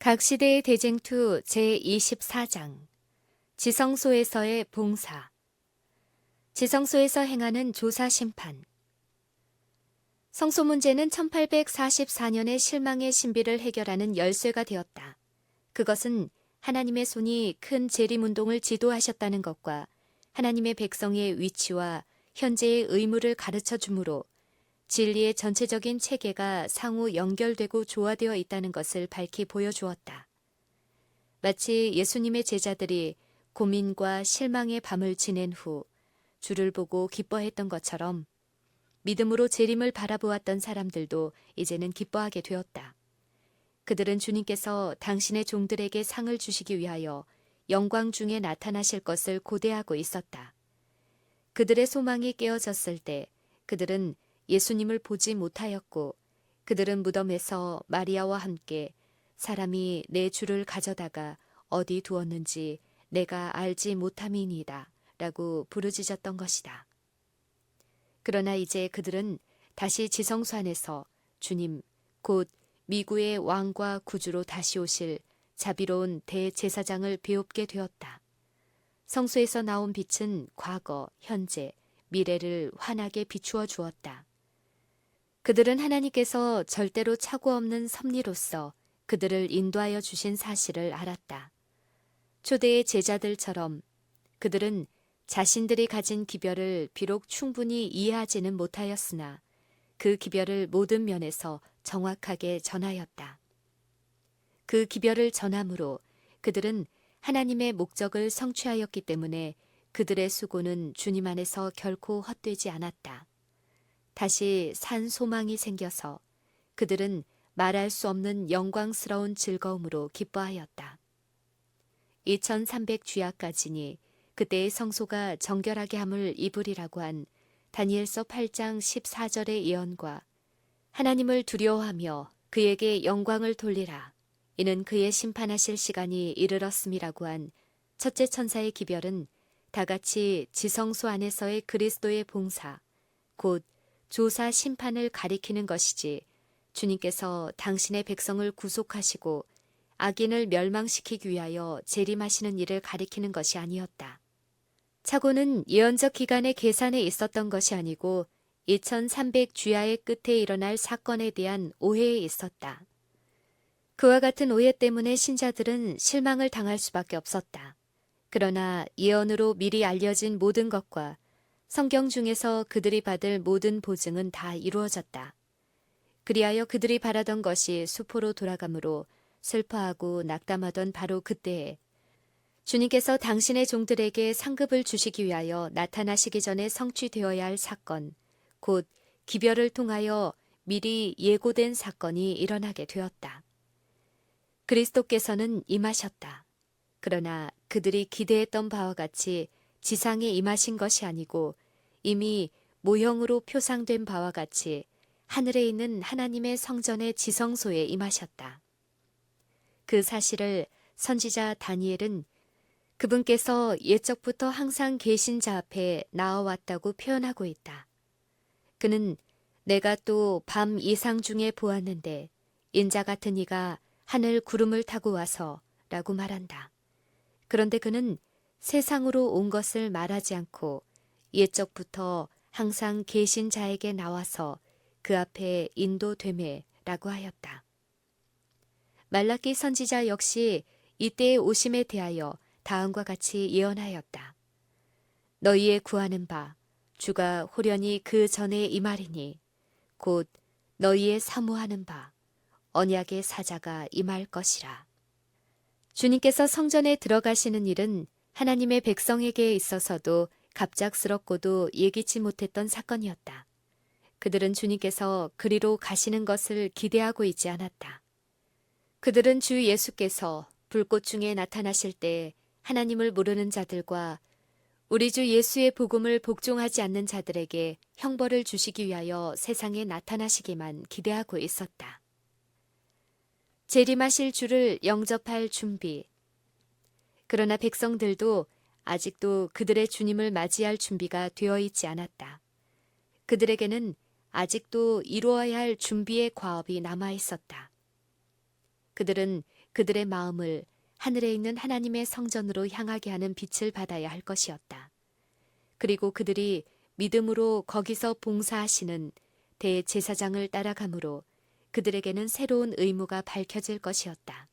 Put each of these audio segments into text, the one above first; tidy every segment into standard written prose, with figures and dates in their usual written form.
각 시대의 대쟁투 제24장 지성소에서의 봉사. 지성소에서 행하는 조사 심판. 성소 문제는 1844년에 실망의 신비를 해결하는 열쇠가 되었다. 그것은 하나님의 손이 큰 재림운동을 지도하셨다는 것과 하나님의 백성의 위치와 현재의 의무를 가르쳐 주므로 진리의 전체적인 체계가 상호 연결되고 조화되어 있다는 것을 밝히 보여주었다. 마치 예수님의 제자들이 고민과 실망의 밤을 지낸 후 주를 보고 기뻐했던 것처럼 믿음으로 재림을 바라보았던 사람들도 이제는 기뻐하게 되었다. 그들은 주님께서 당신의 종들에게 상을 주시기 위하여 영광 중에 나타나실 것을 고대하고 있었다. 그들의 소망이 깨어졌을 때 그들은 예수님을 보지 못하였고 그들은 무덤에서 마리아와 함께 사람이 내 주를 가져다가 어디 두었는지 내가 알지 못함이니이다 라고 부르짖었던 것이다. 그러나 이제 그들은 다시 지성소 안에서 주님, 곧 미구의 왕과 구주로 다시 오실 자비로운 대제사장을 배웁게 되었다. 성소에서 나온 빛은 과거, 현재, 미래를 환하게 비추어 주었다. 그들은 하나님께서 절대로 착오 없는 섭리로서 그들을 인도하여 주신 사실을 알았다. 초대의 제자들처럼 그들은 자신들이 가진 기별을 비록 충분히 이해하지는 못하였으나 그 기별을 모든 면에서 정확하게 전하였다. 그 기별을 전함으로 그들은 하나님의 목적을 성취하였기 때문에 그들의 수고는 주님 안에서 결코 헛되지 않았다. 다시 산 소망이 생겨서 그들은 말할 수 없는 영광스러운 즐거움으로 기뻐하였다. 2300주야까지니 그때의 성소가 정결하게 함을 입으리라고 한 다니엘서 8장 14절의 예언과 하나님을 두려워하며 그에게 영광을 돌리라. 이는 그의 심판하실 시간이 이르렀음이라고 한 첫째 천사의 기별은 다같이 지성소 안에서의 그리스도의 봉사, 곧 조사 심판을 가리키는 것이지 주님께서 당신의 백성을 구속하시고 악인을 멸망시키기 위하여 재림하시는 일을 가리키는 것이 아니었다. 착오는 예언적 기간의 계산에 있었던 것이 아니고 2300주야의 끝에 일어날 사건에 대한 오해에 있었다. 그와 같은 오해 때문에 신자들은 실망을 당할 수밖에 없었다. 그러나 예언으로 미리 알려진 모든 것과 성경 중에서 그들이 받을 모든 보증은 다 이루어졌다. 그리하여 그들이 바라던 것이 수포로 돌아가므로 슬퍼하고 낙담하던 바로 그때에 주님께서 당신의 종들에게 상급을 주시기 위하여 나타나시기 전에 성취되어야 할 사건, 곧 기별을 통하여 미리 예고된 사건이 일어나게 되었다. 그리스도께서는 임하셨다. 그러나 그들이 기대했던 바와 같이 지상에 임하신 것이 아니고 이미 모형으로 표상된 바와 같이 하늘에 있는 하나님의 성전의 지성소에 임하셨다. 그 사실을 선지자 다니엘은 그분께서 옛적부터 항상 계신 자 앞에 나와왔다고 표현하고 있다. 그는 내가 또 밤 이상 중에 보았는데 인자 같은 이가 하늘 구름을 타고 와서 라고 말한다. 그런데 그는 세상으로 온 것을 말하지 않고 옛적부터 항상 계신 자에게 나와서 그 앞에 인도되매 라고 하였다. 말라기 선지자 역시 이때의 오심에 대하여 다음과 같이 예언하였다. 너희의 구하는 바 주가 호련히 그 전에 임하리니 곧 너희의 사모하는 바 언약의 사자가 임할 것이라. 주님께서 성전에 들어가시는 일은 하나님의 백성에게 있어서도 갑작스럽고도 예기치 못했던 사건이었다. 그들은 주님께서 그리로 가시는 것을 기대하고 있지 않았다. 그들은 주 예수께서 불꽃 중에 나타나실 때 하나님을 모르는 자들과 우리 주 예수의 복음을 복종하지 않는 자들에게 형벌을 주시기 위하여 세상에 나타나시기만 기대하고 있었다. 재림하실 주를 영접할 준비. 그러나 백성들도 아직도 그들의 주님을 맞이할 준비가 되어 있지 않았다. 그들에게는 아직도 이루어야 할 준비의 과업이 남아 있었다. 그들은 그들의 마음을 하늘에 있는 하나님의 성전으로 향하게 하는 빛을 받아야 할 것이었다. 그리고 그들이 믿음으로 거기서 봉사하시는 대제사장을 따라가므로 그들에게는 새로운 의무가 밝혀질 것이었다.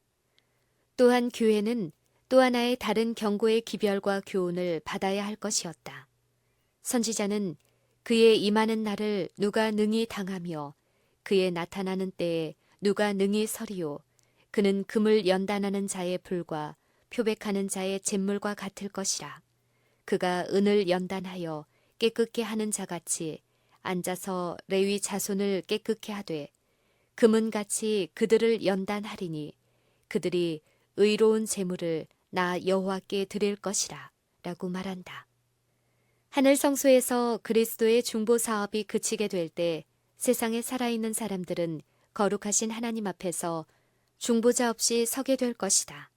또한 교회는 또 하나의 다른 경고의 기별과 교훈을 받아야 할 것이었다. 선지자는 그의 임하는 날을 누가 능히 당하며 그의 나타나는 때에 누가 능히 서리요. 그는 금을 연단하는 자의 불과 표백하는 자의 잿물과 같을 것이라. 그가 은을 연단하여 깨끗게 하는 자같이 앉아서 레위 자손을 깨끗게 하되 금은같이 그들을 연단하리니 그들이 의로운 제물을 나 여호와께 드릴 것이라 라고 말한다. 하늘 성소에서 그리스도의 중보 사업이 그치게 될 때 세상에 살아있는 사람들은 거룩하신 하나님 앞에서 중보자 없이 서게 될 것이다.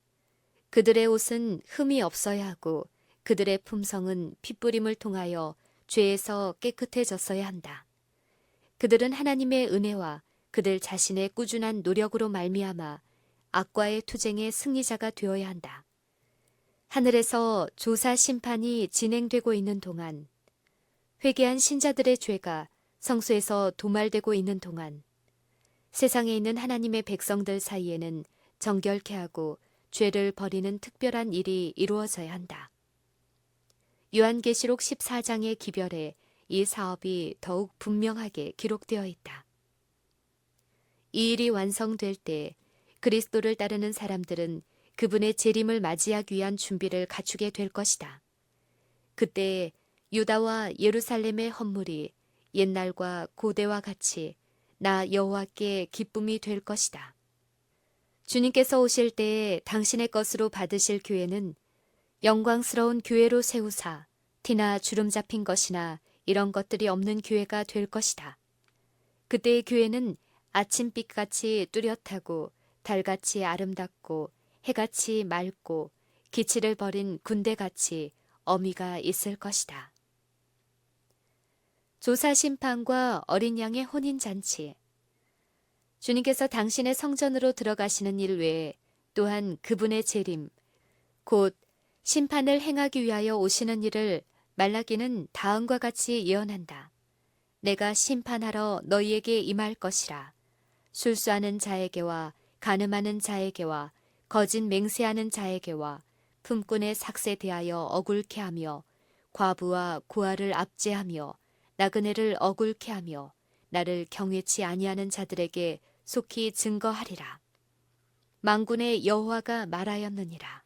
그들의 옷은 흠이 없어야 하고 그들의 품성은 핏부림을 통하여 죄에서 깨끗해졌어야 한다. 그들은 하나님의 은혜와 그들 자신의 꾸준한 노력으로 말미암아 악과의 투쟁의 승리자가 되어야 한다. 하늘에서 조사 심판이 진행되고 있는 동안, 회개한 신자들의 죄가 성소에서 도말되고 있는 동안, 세상에 있는 하나님의 백성들 사이에는 정결케 하고 죄를 버리는 특별한 일이 이루어져야 한다. 요한계시록 14장의 기별에 이 사업이 더욱 분명하게 기록되어 있다. 이 일이 완성될 때 그리스도를 따르는 사람들은 그분의 재림을 맞이하기 위한 준비를 갖추게 될 것이다. 그때 유다와 예루살렘의 헌물이 옛날과 고대와 같이 나 여호와께 기쁨이 될 것이다. 주님께서 오실 때에 당신의 것으로 받으실 교회는 영광스러운 교회로 세우사 티나 주름 잡힌 것이나 이런 것들이 없는 교회가 될 것이다. 그때의 교회는 아침빛같이 뚜렷하고 달같이 아름답고 해같이 맑고 기치를 버린 군대같이 어미가 있을 것이다. 조사 심판과 어린 양의 혼인잔치. 주님께서 당신의 성전으로 들어가시는 일 외에 또한 그분의 재림, 곧 심판을 행하기 위하여 오시는 일을 말라기는 다음과 같이 예언한다. 내가 심판하러 너희에게 임할 것이라. 술수하는 자에게와 간음하는 자에게와 거짓 맹세하는 자에게와 품꾼의 삭세 대하여 억울케 하며 과부와 고아를 압제하며 나그네를 억울케 하며 나를 경외치 아니하는 자들에게 속히 증거하리라. 만군의 여호와가 말하였느니라.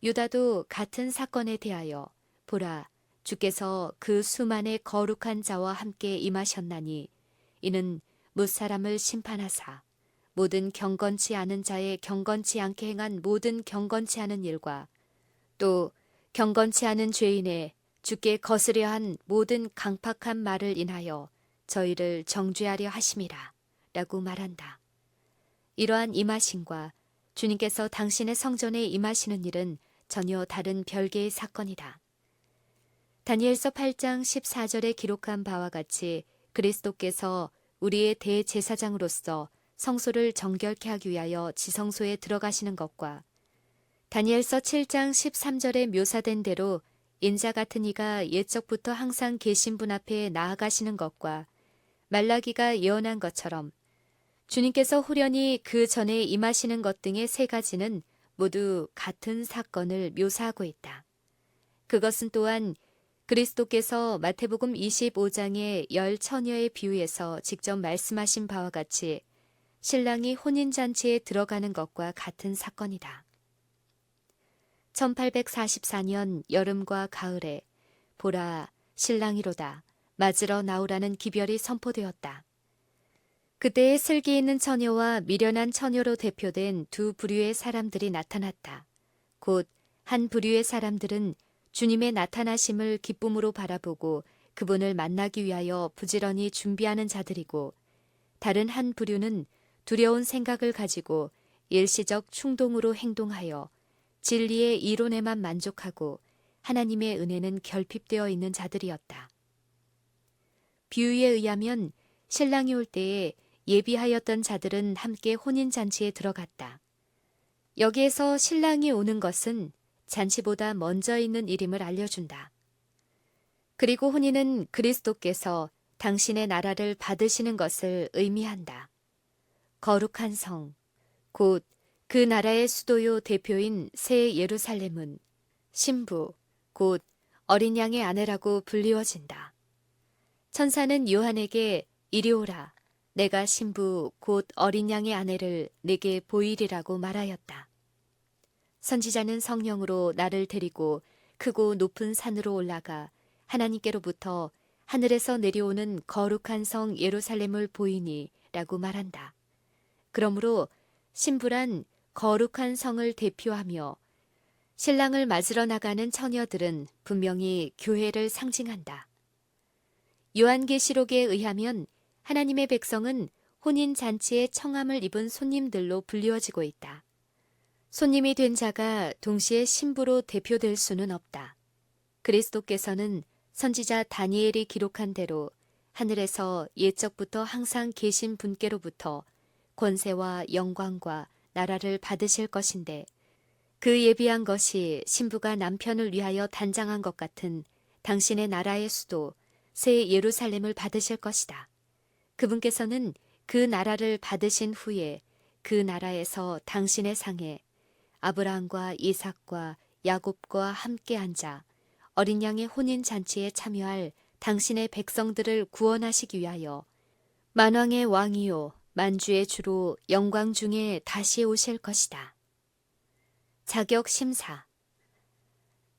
유다도 같은 사건에 대하여 보라, 주께서 그 수만의 거룩한 자와 함께 임하셨나니 이는 무사람을 심판하사 모든 경건치 않은 자의 경건치 않게 행한 모든 경건치 않은 일과 또 경건치 않은 죄인의 주께 거스려 한 모든 강팍한 말을 인하여 저희를 정죄하려 하심이라 라고 말한다. 이러한 임하심과 주님께서 당신의 성전에 임하시는 일은 전혀 다른 별개의 사건이다. 다니엘서 8장 14절에 기록한 바와 같이 그리스도께서 우리의 대제사장으로서 성소를 정결케 하기 위하여 지성소에 들어가시는 것과 다니엘서 7장 13절에 묘사된 대로 인자 같은 이가 옛적부터 항상 계신 분 앞에 나아가시는 것과 말라기가 예언한 것처럼 주님께서 후련히 그 전에 임하시는 것 등의 세 가지는 모두 같은 사건을 묘사하고 있다. 그것은 또한 그리스도께서 마태복음 25장의 10처녀의 비유에서 직접 말씀하신 바와 같이 신랑이 혼인잔치에 들어가는 것과 같은 사건이다. 1844년 여름과 가을에 보라, 신랑이로다, 맞으러 나오라는 기별이 선포되었다. 그때에 슬기 있는 처녀와 미련한 처녀로 대표된 두 부류의 사람들이 나타났다. 곧 한 부류의 사람들은 주님의 나타나심을 기쁨으로 바라보고 그분을 만나기 위하여 부지런히 준비하는 자들이고 다른 한 부류는 두려운 생각을 가지고 일시적 충동으로 행동하여 진리의 이론에만 만족하고 하나님의 은혜는 결핍되어 있는 자들이었다. 비유에 의하면 신랑이 올 때에 예비하였던 자들은 함께 혼인잔치에 들어갔다. 여기에서 신랑이 오는 것은 잔치보다 먼저 있는 일임을 알려준다. 그리고 혼인은 그리스도께서 당신의 나라를 받으시는 것을 의미한다. 거룩한 성, 곧 그 나라의 수도요 대표인 새 예루살렘은 신부, 곧 어린 양의 아내라고 불리워진다. 천사는 요한에게 이리 오라, 내가 신부 곧 어린 양의 아내를 내게 보이리라고 말하였다. 선지자는 성령으로 나를 데리고 크고 높은 산으로 올라가 하나님께로부터 하늘에서 내려오는 거룩한 성 예루살렘을 보이니 라고 말한다. 그러므로 신부란 거룩한 성을 대표하며 신랑을 맞으러 나가는 처녀들은 분명히 교회를 상징한다. 요한계시록에 의하면 하나님의 백성은 혼인잔치에 청함을 입은 손님들로 불리워지고 있다. 손님이 된 자가 동시에 신부로 대표될 수는 없다. 그리스도께서는 선지자 다니엘이 기록한 대로 하늘에서 옛적부터 항상 계신 분께로부터 권세와 영광과 나라를 받으실 것인데 그 예비한 것이 신부가 남편을 위하여 단장한 것 같은 당신의 나라의 수도 새 예루살렘을 받으실 것이다. 그분께서는 그 나라를 받으신 후에 그 나라에서 당신의 상에 아브라함과 이삭과 야곱과 함께 앉아 어린 양의 혼인 잔치에 참여할 당신의 백성들을 구원하시기 위하여 만왕의 왕이요 만주의 주로 영광 중에 다시 오실 것이다. 자격 심사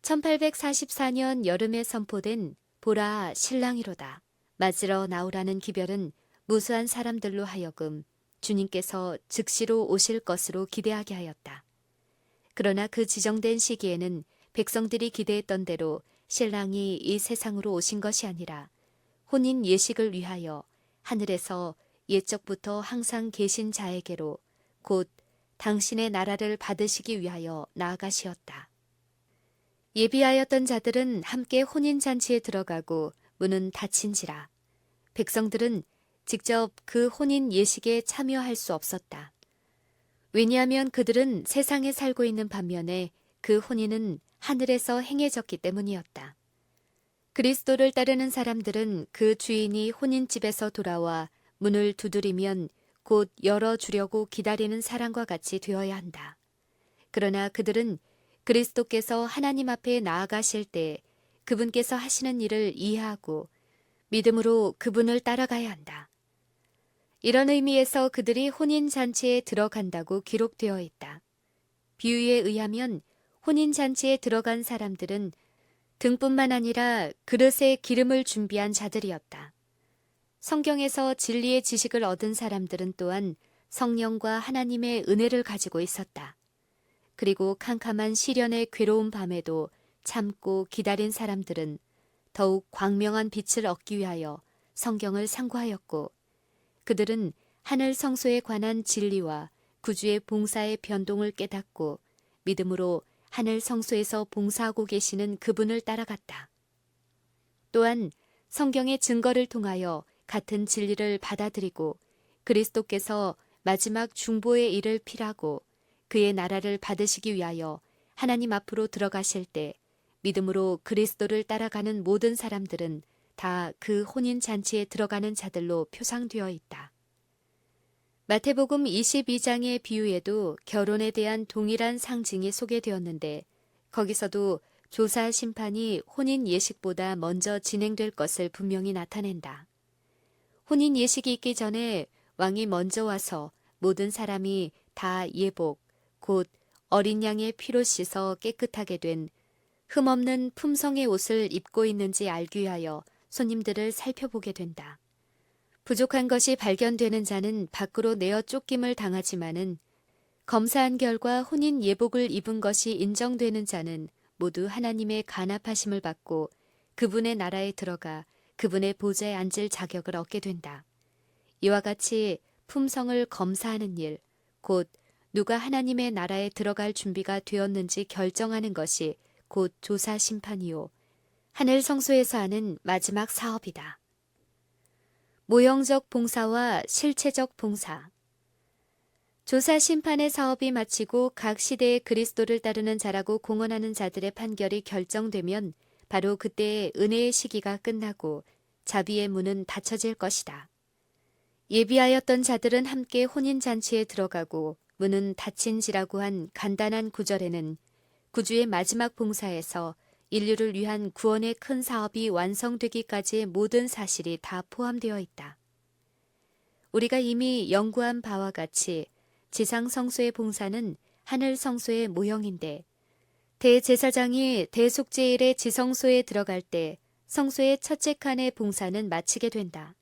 1844년 여름에 선포된 보라 신랑이로다 맞으러 나오라는 기별은 무수한 사람들로 하여금 주님께서 즉시로 오실 것으로 기대하게 하였다. 그러나 그 지정된 시기에는 백성들이 기대했던 대로 신랑이 이 세상으로 오신 것이 아니라 혼인 예식을 위하여 하늘에서 옛적부터 항상 계신 자에게로 곧 당신의 나라를 받으시기 위하여 나아가시었다. 예비하였던 자들은 함께 혼인잔치에 들어가고 문은 닫힌지라 백성들은 직접 그 혼인 예식에 참여할 수 없었다. 왜냐하면 그들은 세상에 살고 있는 반면에 그 혼인은 하늘에서 행해졌기 때문이었다. 그리스도를 따르는 사람들은 그 주인이 혼인집에서 돌아와 문을 두드리면 곧 열어주려고 기다리는 사람과 같이 되어야 한다. 그러나 그들은 그리스도께서 하나님 앞에 나아가실 때 그분께서 하시는 일을 이해하고 믿음으로 그분을 따라가야 한다. 이런 의미에서 그들이 혼인잔치에 들어간다고 기록되어 있다. 비유에 의하면 혼인잔치에 들어간 사람들은 등뿐만 아니라 그릇에 기름을 준비한 자들이었다. 성경에서 진리의 지식을 얻은 사람들은 또한 성령과 하나님의 은혜를 가지고 있었다. 그리고 캄캄한 시련의 괴로운 밤에도 참고 기다린 사람들은 더욱 광명한 빛을 얻기 위하여 성경을 상고하였고 그들은 하늘 성소에 관한 진리와 구주의 봉사의 변동을 깨닫고 믿음으로 하늘 성소에서 봉사하고 계시는 그분을 따라갔다. 또한 성경의 증거를 통하여 같은 진리를 받아들이고 그리스도께서 마지막 중보의 일을 필하고 그의 나라를 받으시기 위하여 하나님 앞으로 들어가실 때 믿음으로 그리스도를 따라가는 모든 사람들은 다 그 혼인잔치에 들어가는 자들로 표상되어 있다. 마태복음 22장의 비유에도 결혼에 대한 동일한 상징이 소개되었는데 거기서도 조사 심판이 혼인 예식보다 먼저 진행될 것을 분명히 나타낸다. 혼인 예식이 있기 전에 왕이 먼저 와서 모든 사람이 다 예복, 곧 어린 양의 피로 씻어 깨끗하게 된 흠없는 품성의 옷을 입고 있는지 알기 위하여 손님들을 살펴보게 된다. 부족한 것이 발견되는 자는 밖으로 내어 쫓김을 당하지만은 검사한 결과 혼인 예복을 입은 것이 인정되는 자는 모두 하나님의 간합하심을 받고 그분의 나라에 들어가 그분의 보좌에 앉을 자격을 얻게 된다. 이와 같이 품성을 검사하는 일, 곧 누가 하나님의 나라에 들어갈 준비가 되었는지 결정하는 것이 곧 조사 심판이요 하늘 성소에서 하는 마지막 사업이다. 모형적 봉사와 실체적 봉사. 조사 심판의 사업이 마치고 각 시대의 그리스도를 따르는 자라고 공언하는 자들의 판결이 결정되면 바로 그때의 은혜의 시기가 끝나고 자비의 문은 닫혀질 것이다. 예비하였던 자들은 함께 혼인잔치에 들어가고 문은 닫힌지라고 한 간단한 구절에는 구주의 마지막 봉사에서 인류를 위한 구원의 큰 사업이 완성되기까지의 모든 사실이 다 포함되어 있다. 우리가 이미 연구한 바와 같이 지상 성소의 봉사는 하늘 성소의 모형인데 대제사장이 대속죄일의 지성소에 들어갈 때 성소의 첫째 칸의 봉사는 마치게 된다.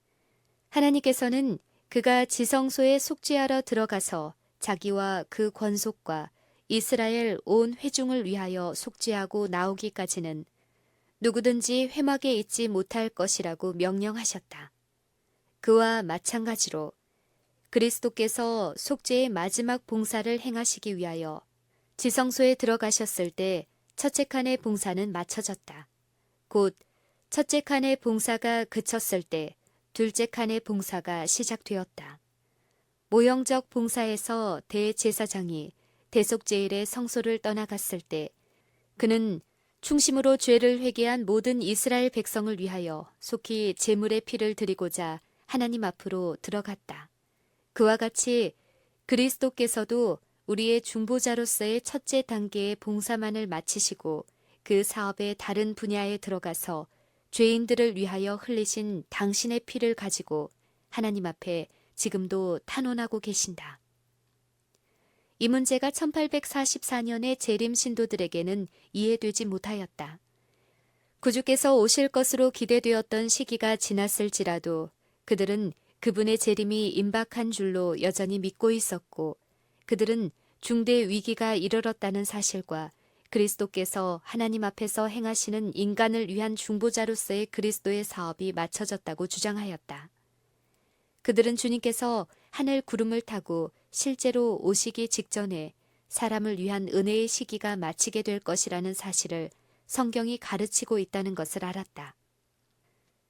하나님께서는 그가 지성소에 속죄하러 들어가서 자기와 그 권속과 이스라엘 온 회중을 위하여 속죄하고 나오기까지는 누구든지 회막에 있지 못할 것이라고 명령하셨다. 그와 마찬가지로 그리스도께서 속죄의 마지막 봉사를 행하시기 위하여 지성소에 들어가셨을 때 첫째 칸의 봉사는 마쳐졌다. 곧 첫째 칸의 봉사가 그쳤을 때 둘째 칸의 봉사가 시작되었다. 모형적 봉사에서 대제사장이 대속죄일의 성소를 떠나갔을 때 그는 충심으로 죄를 회개한 모든 이스라엘 백성을 위하여 속히 제물의 피를 드리고자 하나님 앞으로 들어갔다. 그와 같이 그리스도께서도 우리의 중보자로서의 첫째 단계의 봉사만을 마치시고 그 사업의 다른 분야에 들어가서 죄인들을 위하여 흘리신 당신의 피를 가지고 하나님 앞에 지금도 탄원하고 계신다. 이 문제가 1844년의 재림 신도들에게는 이해되지 못하였다. 구주께서 오실 것으로 기대되었던 시기가 지났을지라도 그들은 그분의 재림이 임박한 줄로 여전히 믿고 있었고 그들은 중대 위기가 이르렀다는 사실과 그리스도께서 하나님 앞에서 행하시는 인간을 위한 중보자로서의 그리스도의 사업이 마쳐졌다고 주장하였다. 그들은 주님께서 하늘 구름을 타고 실제로 오시기 직전에 사람을 위한 은혜의 시기가 마치게 될 것이라는 사실을 성경이 가르치고 있다는 것을 알았다.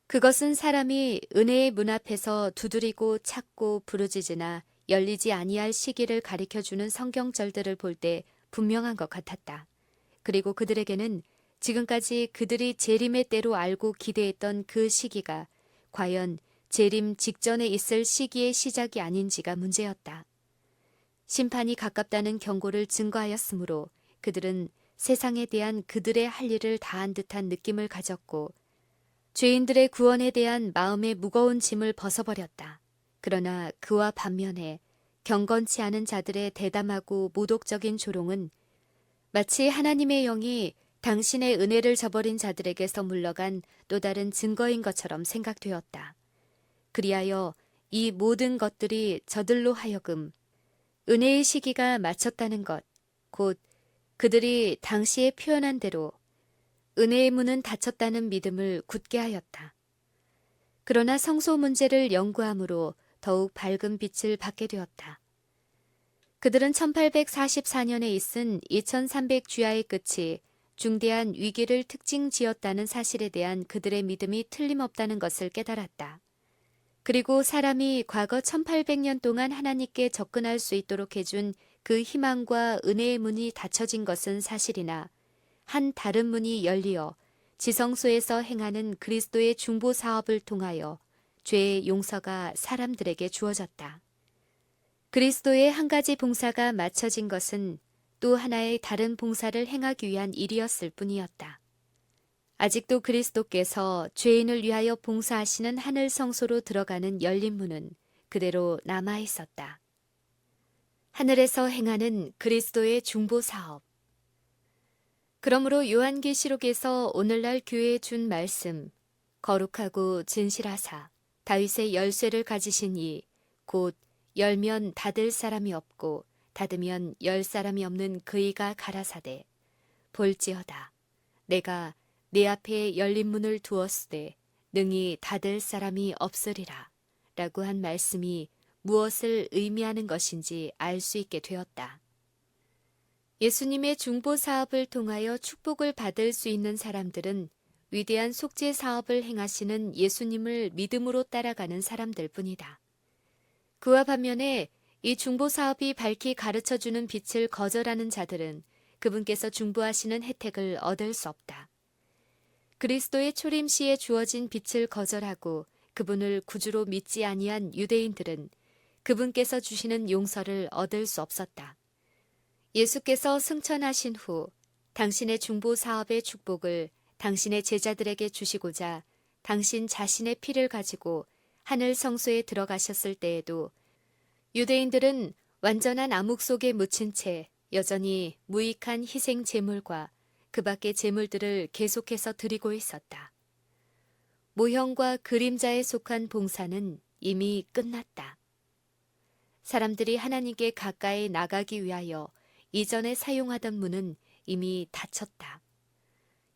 그것은 사람이 은혜의 문 앞에서 두드리고 찾고 부르짖으나 열리지 아니할 시기를 가리켜주는 성경절들을 볼 때 분명한 것 같았다. 그리고 그들에게는 지금까지 그들이 재림의 때로 알고 기대했던 그 시기가 과연 재림 직전에 있을 시기의 시작이 아닌지가 문제였다. 심판이 가깝다는 경고를 증거하였으므로 그들은 세상에 대한 그들의 할 일을 다한 듯한 느낌을 가졌고 죄인들의 구원에 대한 마음의 무거운 짐을 벗어버렸다. 그러나 그와 반면에 경건치 않은 자들의 대담하고 모독적인 조롱은 마치 하나님의 영이 당신의 은혜를 저버린 자들에게서 물러간 또 다른 증거인 것처럼 생각되었다. 그리하여 이 모든 것들이 저들로 하여금 은혜의 시기가 마쳤다는 것, 곧 그들이 당시에 표현한 대로 은혜의 문은 닫혔다는 믿음을 굳게 하였다. 그러나 성소 문제를 연구함으로 더욱 밝은 빛을 받게 되었다. 그들은 1844년에 있은 2300 주야의 끝이 중대한 위기를 특징 지었다는 사실에 대한 그들의 믿음이 틀림없다는 것을 깨달았다. 그리고 사람이 과거 1800년 동안 하나님께 접근할 수 있도록 해준 그 희망과 은혜의 문이 닫혀진 것은 사실이나 한 다른 문이 열리어 지성소에서 행하는 그리스도의 중보 사업을 통하여 죄의 용서가 사람들에게 주어졌다. 그리스도의 한 가지 봉사가 마쳐진 것은 또 하나의 다른 봉사를 행하기 위한 일이었을 뿐이었다. 아직도 그리스도께서 죄인을 위하여 봉사하시는 하늘 성소로 들어가는 열린 문은 그대로 남아 있었다. 하늘에서 행하는 그리스도의 중보 사업. 그러므로 요한계시록에서 오늘날 교회에 준 말씀, 거룩하고 진실하사 다윗의 열쇠를 가지신 이 곧 열면 닫을 사람이 없고 닫으면 열 사람이 없는 그이가 가라사대 볼지어다 내가 내 앞에 열린 문을 두었으되 능히 닫을 사람이 없으리라 라고 한 말씀이 무엇을 의미하는 것인지 알 수 있게 되었다. 예수님의 중보 사업을 통하여 축복을 받을 수 있는 사람들은 위대한 속죄 사업을 행하시는 예수님을 믿음으로 따라가는 사람들 뿐이다. 그와 반면에 이 중보 사업이 밝히 가르쳐주는 빛을 거절하는 자들은 그분께서 중보하시는 혜택을 얻을 수 없다. 그리스도의 초림시에 주어진 빛을 거절하고 그분을 구주로 믿지 아니한 유대인들은 그분께서 주시는 용서를 얻을 수 없었다. 예수께서 승천하신 후 당신의 중보 사업의 축복을 당신의 제자들에게 주시고자 당신 자신의 피를 가지고 하늘 성소에 들어가셨을 때에도 유대인들은 완전한 암흑 속에 묻힌 채 여전히 무익한 희생 제물과 그 밖의 제물들을 계속해서 드리고 있었다. 모형과 그림자에 속한 봉사는 이미 끝났다. 사람들이 하나님께 가까이 나가기 위하여 이전에 사용하던 문은 이미 닫혔다.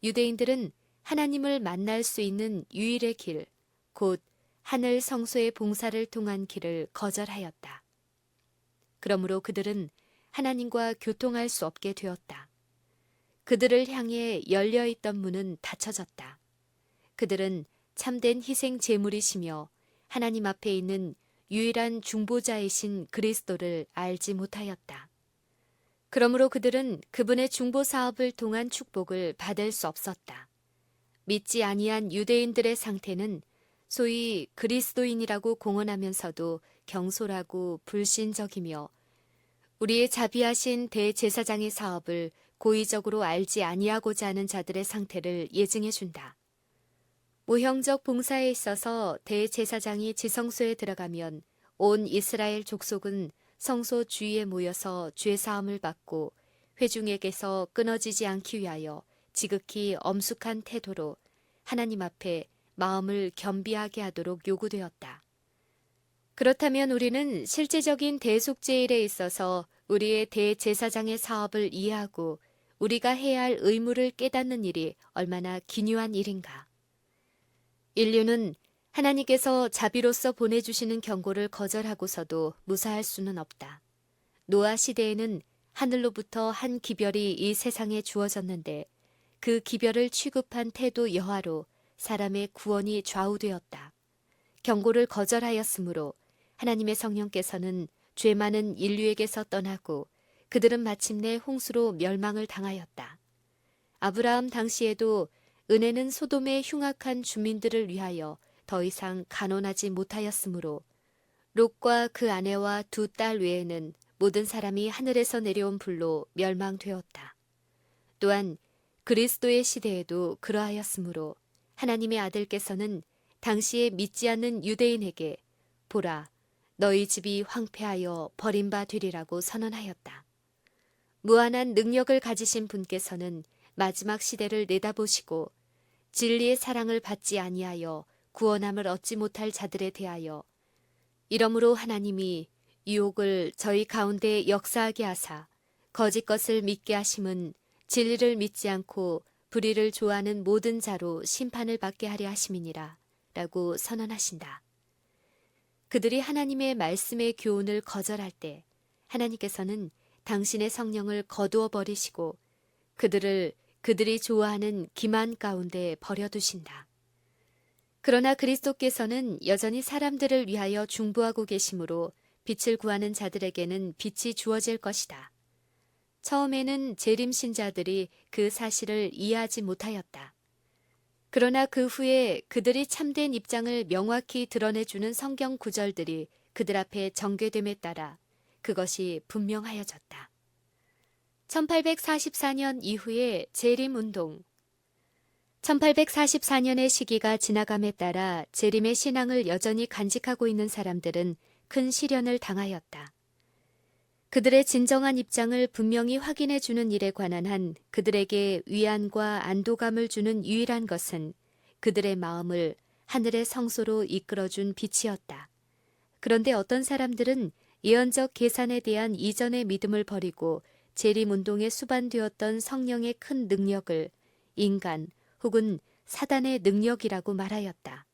유대인들은 하나님을 만날 수 있는 유일의 길, 곧 하늘 성소의 봉사를 통한 길을 거절하였다. 그러므로 그들은 하나님과 교통할 수 없게 되었다. 그들을 향해 열려있던 문은 닫혀졌다. 그들은 참된 희생 제물이시며 하나님 앞에 있는 유일한 중보자이신 그리스도를 알지 못하였다. 그러므로 그들은 그분의 중보 사업을 통한 축복을 받을 수 없었다. 믿지 아니한 유대인들의 상태는 소위 그리스도인이라고 공언하면서도 경솔하고 불신적이며 우리의 자비하신 대제사장의 사업을 고의적으로 알지 아니하고자 하는 자들의 상태를 예증해 준다. 모형적 봉사에 있어서 대제사장이 지성소에 들어가면 온 이스라엘 족속은 성소 주위에 모여서 죄사함을 받고 회중에게서 끊어지지 않기 위하여 지극히 엄숙한 태도로 하나님 앞에 마음을 겸비하게 하도록 요구되었다. 그렇다면 우리는 실제적인 대속죄일에 있어서 우리의 대제사장의 사업을 이해하고 우리가 해야 할 의무를 깨닫는 일이 얼마나 기묘한 일인가. 인류는 하나님께서 자비로서 보내주시는 경고를 거절하고서도 무사할 수는 없다. 노아 시대에는 하늘로부터 한 기별이 이 세상에 주어졌는데 그 기별을 취급한 태도 여하로 사람의 구원이 좌우되었다. 경고를 거절하였으므로 하나님의 성령께서는 죄 많은 인류에게서 떠나고 그들은 마침내 홍수로 멸망을 당하였다. 아브라함 당시에도 은혜는 소돔의 흉악한 주민들을 위하여 더 이상 간언하지 못하였으므로 롯과 그 아내와 두 딸 외에는 모든 사람이 하늘에서 내려온 불로 멸망되었다. 또한 그리스도의 시대에도 그러하였으므로 하나님의 아들께서는 당시에 믿지 않는 유대인에게 보라, 너희 집이 황폐하여 버림바 되리라고 선언하였다. 무한한 능력을 가지신 분께서는 마지막 시대를 내다보시고 진리의 사랑을 받지 아니하여 구원함을 얻지 못할 자들에 대하여 이러므로 하나님이 유혹을 저희 가운데 역사하게 하사 거짓 것을 믿게 하심은 진리를 믿지 않고 불의를 좋아하는 모든 자로 심판을 받게 하려 하심이니라 라고 선언하신다. 그들이 하나님의 말씀의 교훈을 거절할 때 하나님께서는 당신의 성령을 거두어 버리시고 그들을 그들이 좋아하는 기만 가운데 버려두신다. 그러나 그리스도께서는 여전히 사람들을 위하여 중보하고 계시므로 빛을 구하는 자들에게는 빛이 주어질 것이다. 처음에는 재림신자들이 그 사실을 이해하지 못하였다. 그러나 그 후에 그들이 참된 입장을 명확히 드러내주는 성경 구절들이 그들 앞에 전개됨에 따라 그것이 분명하여졌다. 1844년 이후의 재림운동 1844년의 시기가 지나감에 따라 재림의 신앙을 여전히 간직하고 있는 사람들은 큰 시련을 당하였다. 그들의 진정한 입장을 분명히 확인해 주는 일에 관한 한 그들에게 위안과 안도감을 주는 유일한 것은 그들의 마음을 하늘의 성소로 이끌어준 빛이었다. 그런데 어떤 사람들은 예언적 계산에 대한 이전의 믿음을 버리고 재림운동에 수반되었던 성령의 큰 능력을 인간 혹은 사단의 능력이라고 말하였다.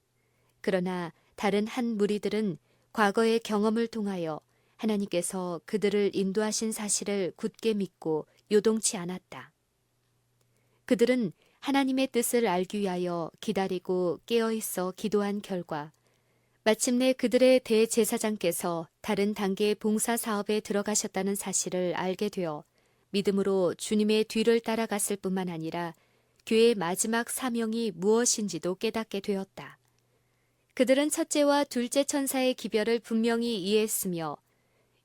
그러나 다른 한 무리들은 과거의 경험을 통하여 하나님께서 그들을 인도하신 사실을 굳게 믿고 요동치 않았다. 그들은 하나님의 뜻을 알기 위하여 기다리고 깨어 있어 기도한 결과 마침내 그들의 대제사장께서 다른 단계의 봉사 사업에 들어가셨다는 사실을 알게 되어 믿음으로 주님의 뒤를 따라갔을 뿐만 아니라 교회의 마지막 사명이 무엇인지도 깨닫게 되었다. 그들은 첫째와 둘째 천사의 기별을 분명히 이해했으며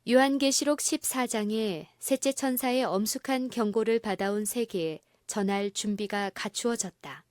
요한계시록 14장에 셋째 천사의 엄숙한 경고를 받아온 세계에 전할 준비가 갖추어졌다.